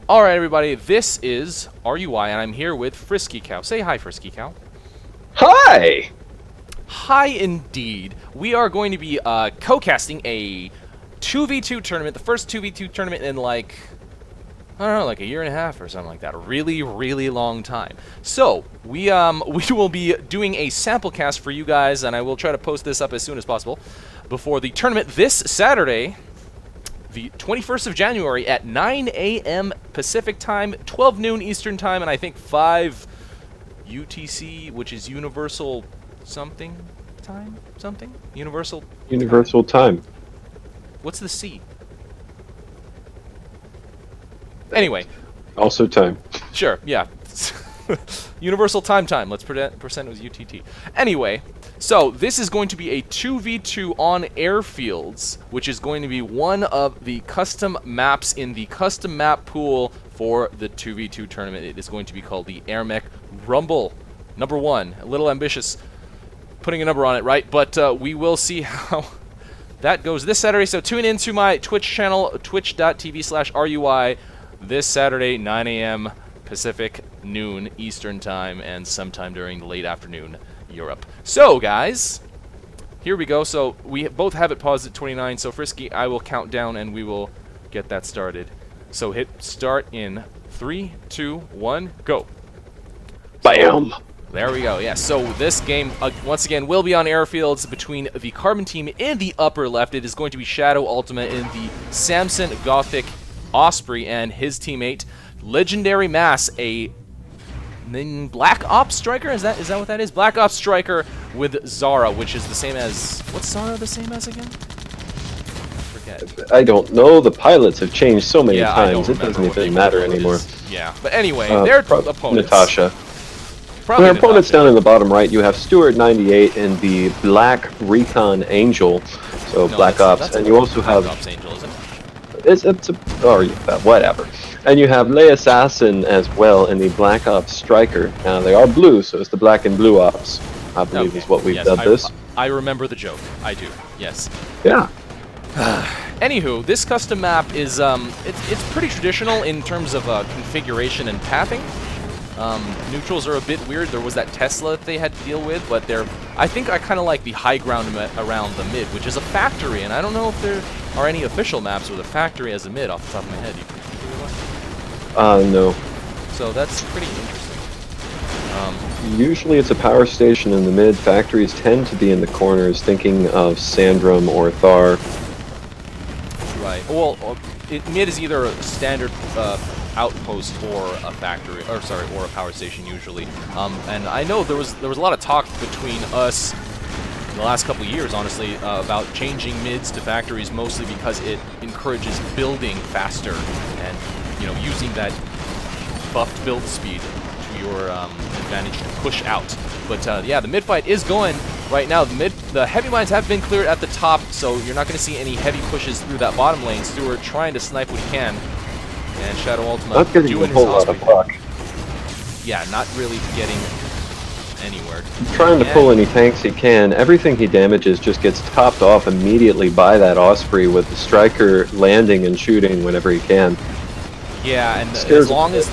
Alright, everybody, this is Areyouwhy, and I'm here with Frisky Cow. Say hi, Frisky Cow. Hi! Hi, indeed. We are going to be co-casting a 2v2 tournament, the first 2v2 tournament in, like, I don't know, like a year and a half or something like that. A really, really long time. So, we will be doing a sample cast for you guys, and I will try to post this up as soon as possible before the tournament this Saturday, the 21st of January at 9 a.m. Pacific time, 12 noon Eastern time, and I think 5 UTC, which is Universal something time? Something? Universal time. What's the C? Anyway. Also time. Sure, yeah. Universal time. Let's pretend it was UTT. Anyway, so this is going to be a 2v2 on Airfields, which is going to be one of the custom maps in the custom map pool for the 2v2 tournament. It is going to be called the AirMech Rumble #1. A little ambitious putting a number on it, right? But we will see how that goes this Saturday. So tune in to my Twitch channel, twitch.tv/areyouwhy, this Saturday, 9 a.m. Pacific, noon Eastern time, and sometime during the late afternoon Europe. So, guys, here we go. So we both have it paused at 29. So, Frisky, I will count down, and we will get that started. So hit start in 3, 2, 1, go. Bam! There we go. Yeah, so this game, once again, will be on Airfields between the Carbon team in the upper left. It is going to be ShadowUltima in the Samson Gothic Osprey and his teammate, legendarymass, a Black Ops striker? Is that what that is? Black Ops striker with Zara, which is the same as... What's Zara the same as again? Forget. I don't know. The pilots have changed so many times, it doesn't even matter really anymore. Yeah, but anyway, their opponents. Natasha. Probably Their opponents down in the bottom right, you have Stuart98 and the Black Recon Angel, so no, Black Ops, and you also have... Black Ops Angel, isn't it? It's whatever. And you have LeAssassin as well in the Black Ops Striker. Now, they are blue, so it's the Black and Blue Ops, I believe is what we've dubbed this. I remember the joke. I do, yes. Yeah. Anywho, this custom map is, it's pretty traditional in terms of configuration and pathing. Neutrals are a bit weird. There was that Tesla that they had to deal with, but I think I kind of like the high ground around the mid, which is a factory, and I don't know if there are any official maps with a factory as a mid off the top of my head. No. So that's pretty interesting. Usually it's a power station in the mid. Factories tend to be in the corners, thinking of Sandrum or Thar. Right. Well, mid is either a standard outpost or a factory, or a power station usually. And I know there was a lot of talk between us in the last couple of years, honestly, about changing mids to factories, mostly because it encourages building faster and, you know, using that buffed build speed to your advantage to push out. But yeah, the mid fight is going right now. The heavy mines have been cleared at the top, so you're not going to see any heavy pushes through that bottom lane. Stuart trying to snipe what he can, and ShadowUltima doing his Osprey thing. Yeah, not really getting anywhere. Trying to pull any tanks he can. Everything he damages just gets topped off immediately by that Osprey, with the Striker landing and shooting whenever he can. Yeah, and as long as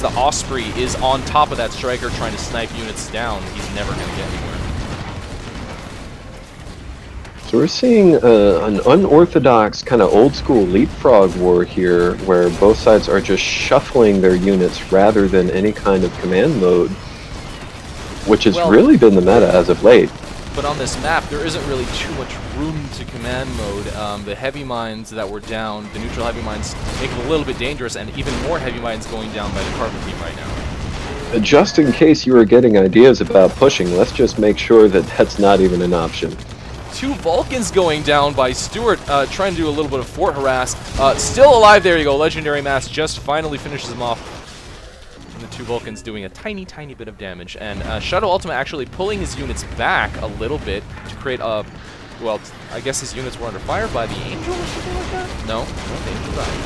the Osprey is on top of that Striker trying to snipe units down, he's never going to get anywhere. So we're seeing an unorthodox kind of old-school leapfrog war here, where both sides are just shuffling their units rather than any kind of command mode, which has really been the meta as of late. But on this map, there isn't really too much room to command mode. The heavy mines that were down, the neutral heavy mines, make it a little bit dangerous, and even more heavy mines going down by the Carbon team right now. Just in case you were getting ideas about pushing, let's just make sure that that's not even an option. 2 Vulcans going down by Stuart, trying to do a little bit of fort harass. Still alive, there you go. legendarymass just finally finishes him off. And the 2 Vulcans doing a tiny, tiny bit of damage. And ShadowUltima actually pulling his units back a little bit to create a... Well, I guess his units were under fire by the Angel or something like that? No, the Angel died.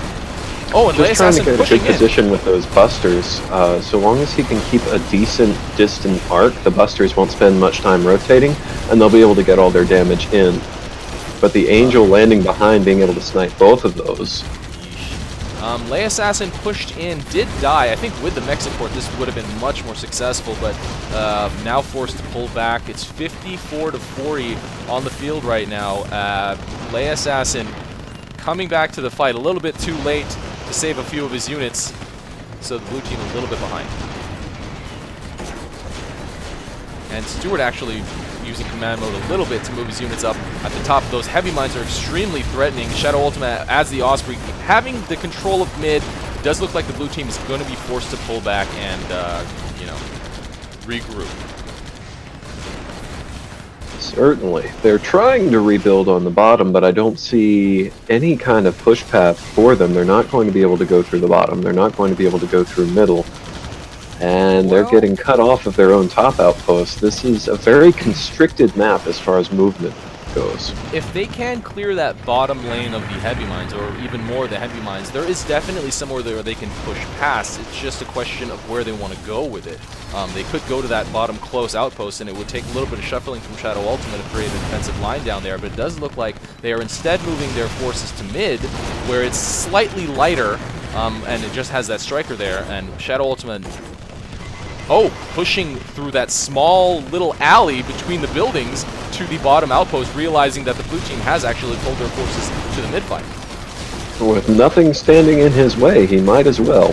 Oh, and just trying to get a good in. position with those busters. So long as he can keep a decent distant arc, the busters won't spend much time rotating, and they'll be able to get all their damage in. But the Angel landing behind, being able to snipe both of those, LeAssassin pushed in, did die. I think with the mech support this would have been much more successful, but now forced to pull back. It's 54 to 40 on the field right now. LeAssassin coming back to the fight a little bit too late to save a few of his units, so the blue team a little bit behind. And Stuart actually using command mode a little bit to move his units up at the top. Those heavy mines are extremely threatening. ShadowUltima as the Osprey having the control of mid. It does look like the blue team is going to be forced to pull back and, you know, regroup. Certainly. They're trying to rebuild on the bottom, but I don't see any kind of push path for them. They're not going to be able to go through the bottom. They're not going to be able to go through middle. And they're getting cut off of their own top outpost. This is a very constricted map as far as movement goes. If they can clear that bottom lane of the heavy mines, or even more of the heavy mines, there is definitely somewhere there they can push past. It's just a question of where they want to go with it. They could go to that bottom close outpost, and it would take a little bit of shuffling from ShadowUltima to create a defensive line down there, but it does look like they are instead moving their forces to mid, where it's slightly lighter, and it just has that striker there, and ShadowUltima pushing through that small little alley between the buildings to the bottom outpost, realizing that the blue team has actually pulled their forces to the mid-fight. With nothing standing in his way, he might as well.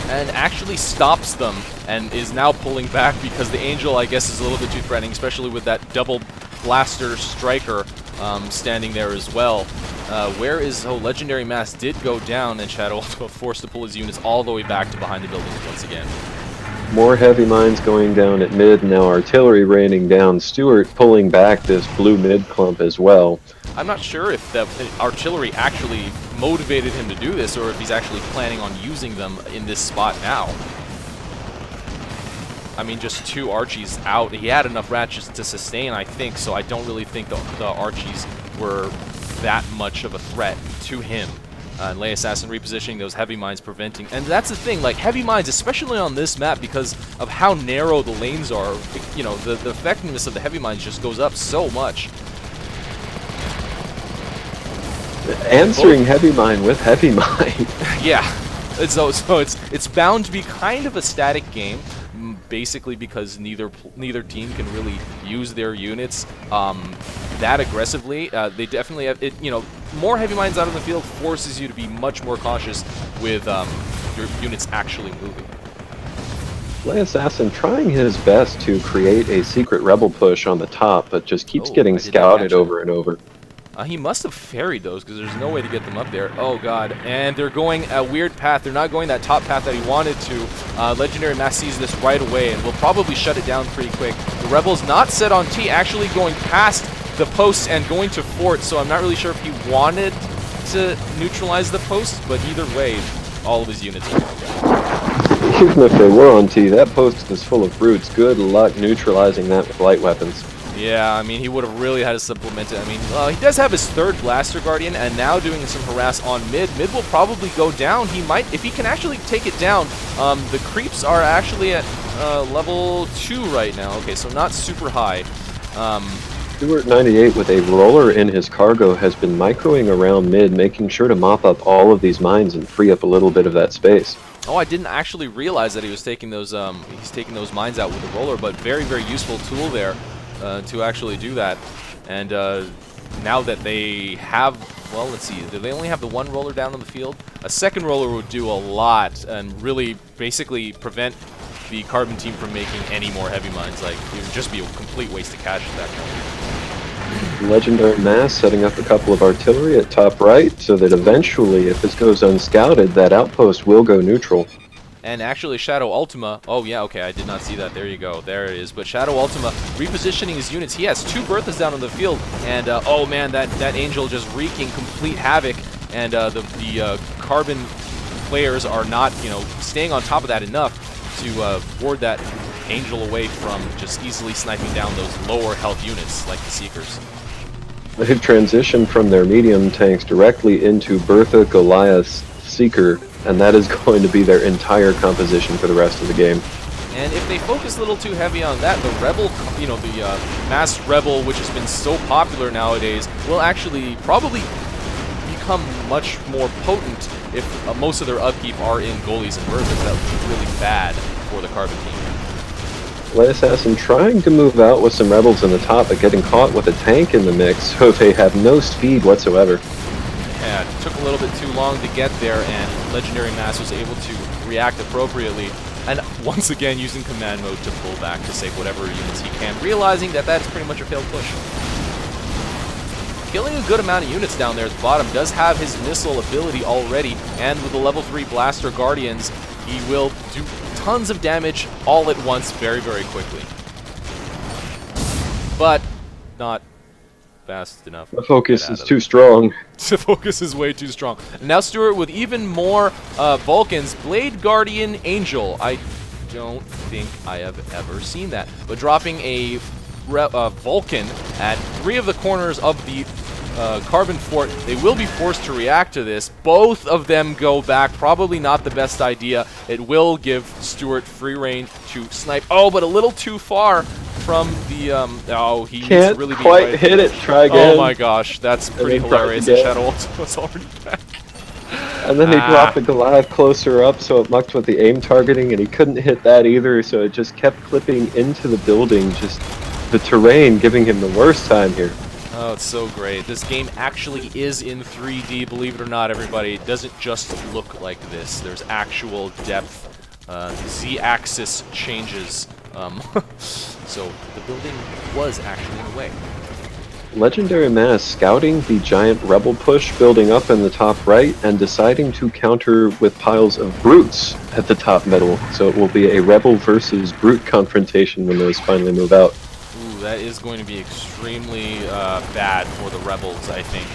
And actually stops them and is now pulling back because the Angel, I guess, is a little bit too threatening, especially with that double blaster striker standing there as well. Where is... Legendary Mass did go down, and ShadowUltima forced to pull his units all the way back to behind the buildings once again. More heavy mines going down at mid, now artillery raining down. Stuart pulling back this blue mid clump as well. I'm not sure if the artillery actually motivated him to do this, or if he's actually planning on using them in this spot now. I mean, just 2 Archies out. He had enough ratchets to sustain, I think, so I don't really think the Archies were that much of a threat to him. And LeAssassin repositioning those heavy mines, preventing... And that's the thing, like, heavy mines, especially on this map, because of how narrow the lanes are, you know, the effectiveness of the heavy mines just goes up so much. Answering heavy mine with heavy mine. Yeah. So it's bound to be kind of a static game, basically because neither team can really use their units that aggressively. They definitely have it. You know, more heavy mines out on the field forces you to be much more cautious with your units actually moving. LeAssassin trying his best to create a secret rebel push on the top, but just keeps getting scouted over and over. He must have ferried those, because there's no way to get them up there. Oh god, and they're going a weird path. They're not going that top path that he wanted to. Legendary Mass sees this right away and will probably shut it down pretty quick. The Rebels not set on T, actually going past the post and going to fort, so I'm not really sure if he wanted to neutralize the post, but either way, all of his units are going down. Even if they were on T, that post is full of brutes. Good luck neutralizing that with light weapons. Yeah, I mean, he would have really had to supplement it. I mean, he does have his 3rd Blaster Guardian, and now doing some harass on mid. Mid will probably go down. He might, if he can actually take it down. The creeps are actually at level 2 right now. Okay, so not super high. Stuart98 with a roller in his cargo has been microing around mid, making sure to mop up all of these mines and free up a little bit of that space. Oh, I didn't actually realize that he was taking those. He's taking those mines out with the roller, but very, very useful tool there. To actually do that, and now that they have, well, let's see, do they only have the 1 roller down on the field? A 2nd roller would do a lot and really basically prevent the Carbon team from making any more heavy mines. Like, it would just be a complete waste of cash at that point. Legendary Mass setting up a couple of artillery at top right, so that eventually, if this goes unscouted, that outpost will go neutral. And actually, ShadowUltima, oh yeah, okay, I did not see that. There you go, there it is. But ShadowUltima repositioning his units. He has 2 Berthas down on the field, and oh man, that Angel just wreaking complete havoc. And the Carbon players are not, you know, staying on top of that enough to ward that Angel away from just easily sniping down those lower health units like the Seekers. They've transitioned from their medium tanks directly into Bertha, Goliath, Seeker, and that is going to be their entire composition for the rest of the game. And if they focus a little too heavy on that, the Rebel, you know, the Mass Rebel, which has been so popular nowadays, will actually probably become much more potent if most of their upkeep are in goalies and berthas. That would be really bad for the Carbon team. LeAssassin trying to move out with some rebels in the top, but getting caught with a tank in the mix, so they have no speed whatsoever. Yeah, it took a little bit too long to get there, and Legendary Mass was able to react appropriately. And once again, using command mode to pull back to save whatever units he can, realizing that that's pretty much a failed push. Killing a good amount of units down there at the bottom, does have his missile ability already, and with the level 3 Blaster Guardians, he will do tons of damage all at once very, very quickly. But not fast enough. The focus is too strong. The focus is way too strong. And now Stuart with even more Vulcans. Blade Guardian Angel. I don't think I have ever seen that. But dropping a Vulcan at 3 of the corners of the Carbon Fort. They will be forced to react to this. Both of them go back. Probably not the best idea. It will give Stuart free reign to snipe. Oh, but a little too far from the... oh, he can't needs to really quite be right. hit it. Try again. Oh my gosh, that's pretty hilarious. And ShadowUltima's already back. And then they dropped the Goliath closer up, so it mucked with the aim targeting, and he couldn't hit that either, so it just kept clipping into the building, just the terrain giving him the worst time here. Oh, it's so great. This game actually is in 3D, believe it or not, everybody. It doesn't just look like this. There's actual depth. Z-axis changes. So the building was actually in the way. Legendary Mass scouting the giant rebel push building up in the top right and deciding to counter with piles of brutes at the top middle. So it will be a rebel versus brute confrontation when those finally move out. Ooh, that is going to be extremely bad for the rebels, I think.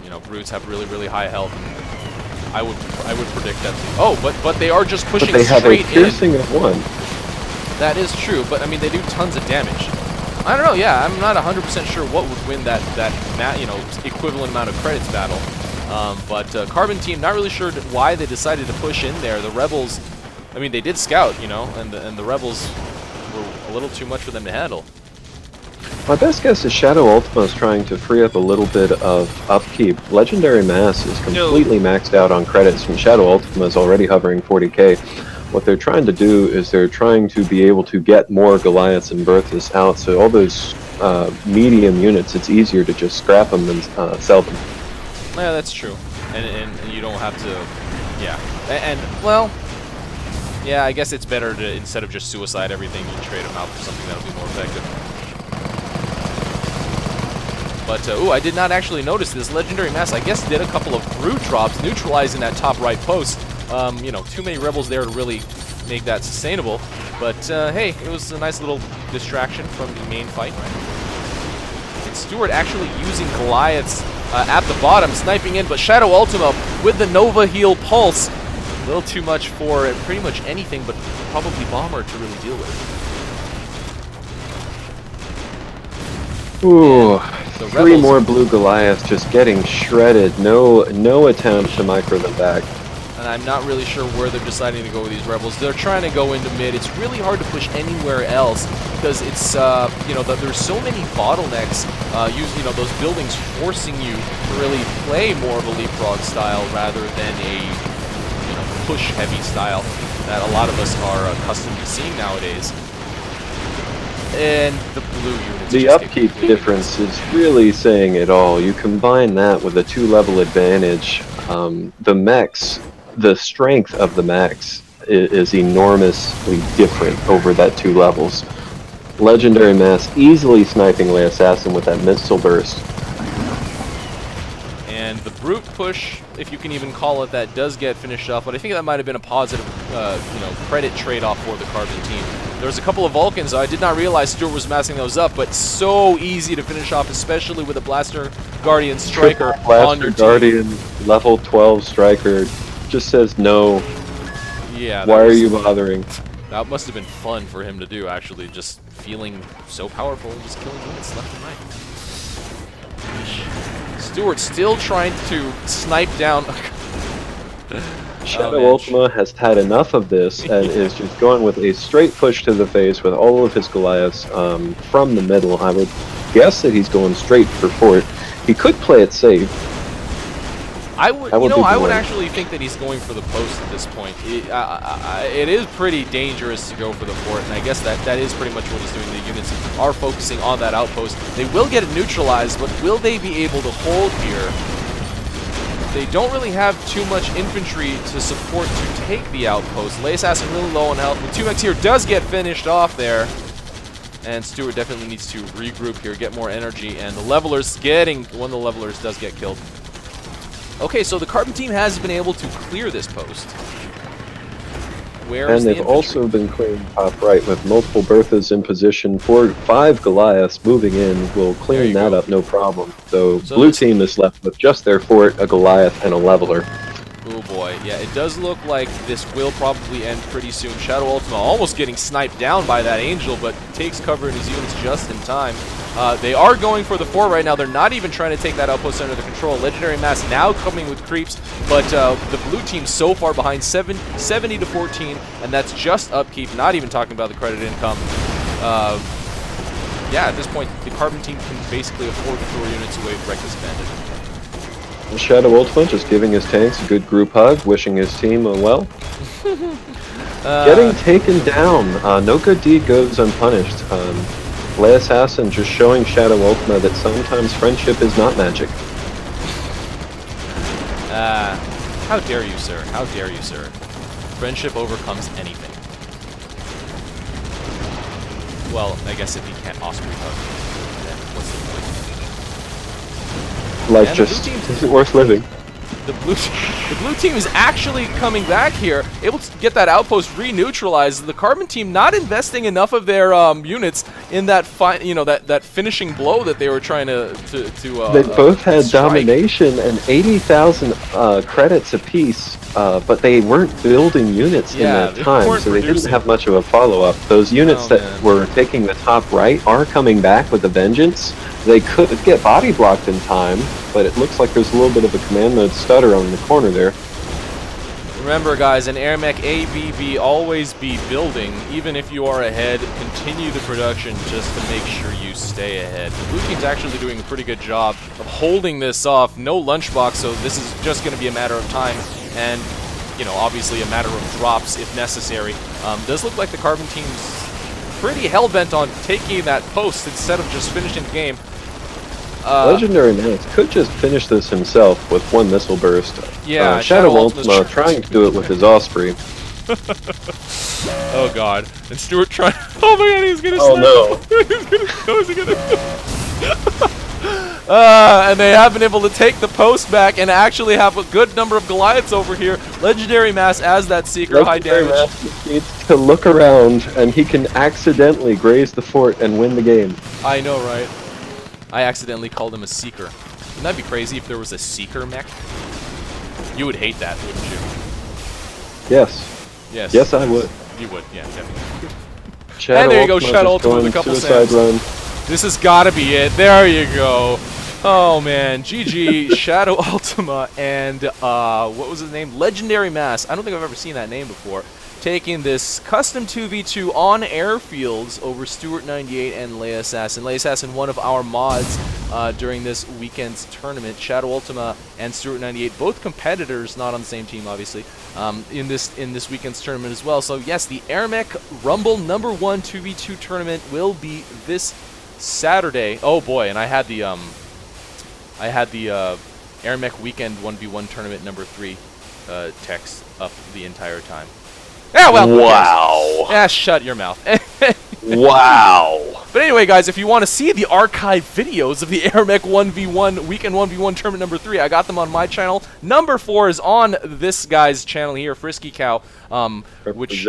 You know, brutes have really, really high health. And I would predict that. Oh, but they are just pushing straight in. But they have a piercing of 1. That is true, but I mean they do tons of damage. I don't know. Yeah, I'm not 100% sure what would win that equivalent amount of credits battle. But Carbon team, not really sure why they decided to push in there. The rebels, I mean, they did scout, you know, and the rebels were a little too much for them to handle. My best guess is ShadowUltima is trying to free up a little bit of upkeep. Legendary Mass is completely maxed out on credits, and ShadowUltima is already hovering 40k. What they're trying to do is they're trying to be able to get more Goliaths and Berthas out, so all those medium units, it's easier to just scrap them than sell them. Yeah, that's true. And you don't have to, yeah. And well, yeah, I guess it's better to, instead of just suicide everything, you trade them out for something that'll be more effective. But, ooh, I did not actually notice this. Legendary Mass, I guess, did a couple of brute drops, neutralizing that top right post. You know, too many rebels there to really make that sustainable. But, hey, it was a nice little distraction from the main fight. And Stuart actually using Goliaths at the bottom, sniping in, but ShadowUltima with the Nova Heal Pulse. A little too much for pretty much anything, but probably Bomber to really deal with. Ooh, 3 more blue Goliaths just getting shredded. No attempt to micro them back. And I'm not really sure where they're deciding to go with these rebels. They're trying to go into mid. It's really hard to push anywhere else because it's, you know, there's so many bottlenecks. You know, those buildings forcing you to really play more of a leapfrog style rather than a, you know, push-heavy style that a lot of us are accustomed to seeing nowadays. And the blue units. The upkeep difference is really saying it all. You combine that with a 2-level advantage. The mechs, the strength of the mechs is enormously different over that 2 levels. Legendary Mass easily sniping LeAssassin with that missile burst. And the brute push, if you can even call it that, does get finished off, but I think that might have been a positive, you know, credit trade-off for the Carbon team. There's a couple of Vulcans. I did not realize Stuart was massing those up, but so easy to finish off, especially with a Blaster Guardian Striker on your team. Guardian, level 12 Striker, just says no. Yeah. Why are you bothering? That must have been fun for him to do, actually, just feeling so powerful and just killing units left and right. Stuart still trying to snipe down. ShadowUltima has had enough of this and is just going with a straight push to the face with all of his Goliaths from the middle. I would guess that he's going straight for fort. He could play it safe. I would, That would be I would boring. actually think that he's going for the post at this point. It is pretty dangerous to go for the fort, and I guess that is pretty much what he's doing. The units are focusing on that outpost. They will get it neutralized, but will they be able to hold here? They don't really have too much infantry to support to take the outpost. LeAssassin really low on health. The 2x here does get finished off there. And Stuart definitely needs to regroup here, get more energy, and the leveler's getting, one of the levelers does get killed. Okay, so the Carbon team has been able to clear this post. Where is And the they've infantry? also been clearing top right with multiple Berthas in position. 5 Goliaths moving in will There clean you that go. up, no problem. So blue this- team is left with just their fort, a Goliath, and a leveler. Oh boy, yeah, it does look like this will probably end pretty soon. ShadowUltima almost getting sniped down by that Angel, but takes cover in his units just in time. They are going for the fort right now. They're not even trying to take that outpost under the control. Legendary Mass now coming with creeps, but the blue team so far behind 70 to 14, and that's just upkeep, not even talking about the credit income. Yeah, at this point, the Carbon team can basically afford to throw units away with Reckless Bandit. ShadowUltima just giving his tanks a good group hug, wishing his team well. Getting taken down. No good deed goes unpunished. LeAssassin just showing ShadowUltima that sometimes friendship is not magic. How dare you, sir? How dare you, sir? Friendship overcomes anything. Well, I guess if he can't Osprey hug, then what's the point? Life And the just blue team- isn't worth living. The blue team is actually coming back here, able to get that outpost re-neutralized. The Carbon team not investing enough of their units in that that finishing blow that they were trying to They both had strike. domination and 80,000 credits apiece, but they weren't building units Yeah, in that they time, weren't so they didn't producing. have much of a follow-up. Those units Oh, that man. were taking the top right are coming back with a vengeance. They could get body blocked in time, but it looks like there's a little bit of a command mode stutter on the corner there. Remember, guys, an AirMech ABB always be building. Even if you are ahead, continue the production just to make sure you stay ahead. The blue team's actually doing a pretty good job of holding this off. No lunchbox, so this is just going to be a matter of time. And, obviously a matter of drops if necessary. Does look like the Carbon team's pretty hell-bent on taking that post instead of just finishing the game. Legendary Mass could just finish this himself with one missile burst. Yeah, ShadowUltima ShadowUltima's trying to do it with his Osprey. Oh god. And Stuart trying. Oh my god, he's gonna Oh, slip. no. He's gonna. How is he gonna? And they have been able to take the post back and actually have a good number of Goliaths over here. Legendary Mass as that Seeker, high Legendary damage. Mass needs to look around, and he can accidentally graze the fort and win the game. I know, right? I accidentally called him a Seeker. Wouldn't that be crazy if there was a Seeker mech? You would hate that, wouldn't you? Yes. Yes. Yes, I would. You would, yeah, definitely. And there you go, ShadowUltima with a couple suicide saves. run. This has got to be it. There you go. Oh man, GG, ShadowUltima, and what was his name? Legendary Mass. I don't think I've ever seen that name before. Taking this custom 2v2 on Airfields over Stuart98 and LeAssassin. LeAssassin, one of our mods during this weekend's tournament. ShadowUltima and Stuart98, both competitors, not on the same team, obviously, in this weekend's tournament as well. So yes, the AirMech Rumble #1 2v2 tournament will be this Saturday. Oh boy, and I had the AirMech Weekend 1v1 tournament #3 text up the entire time. Yeah, well, Wow. yeah, shut your mouth. Wow. But anyway, guys, if you want to see the archive videos of the AirMech 1v1 Weekend 1v1 tournament #3, I got them on my channel. #4 is on this guy's channel here, Frisky Cow, which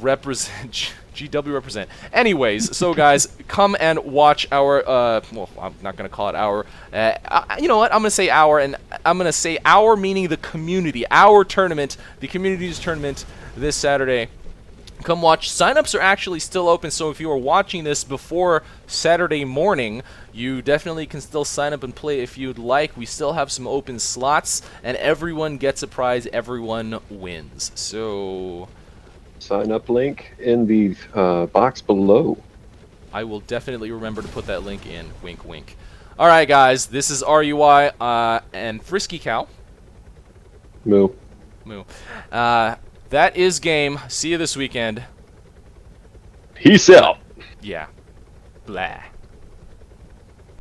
represent GW represent. Anyways, so guys, come and watch our well, I'm not gonna call it our. You know what? I'm gonna say our, and I'm gonna say our meaning the community, our tournament, the community's tournament this Saturday. Come watch. Signups are actually still open, so if you are watching this before Saturday morning, you definitely can still sign up and play if you'd like. We still have some open slots, and everyone gets a prize. Everyone wins. So Sign up link in the box below. I will definitely remember to put that link in. Wink, wink. All right, guys. This is RUI and Frisky Cow. Moo. Moo. That is game. See you this weekend. Peace out. Yeah. Blah.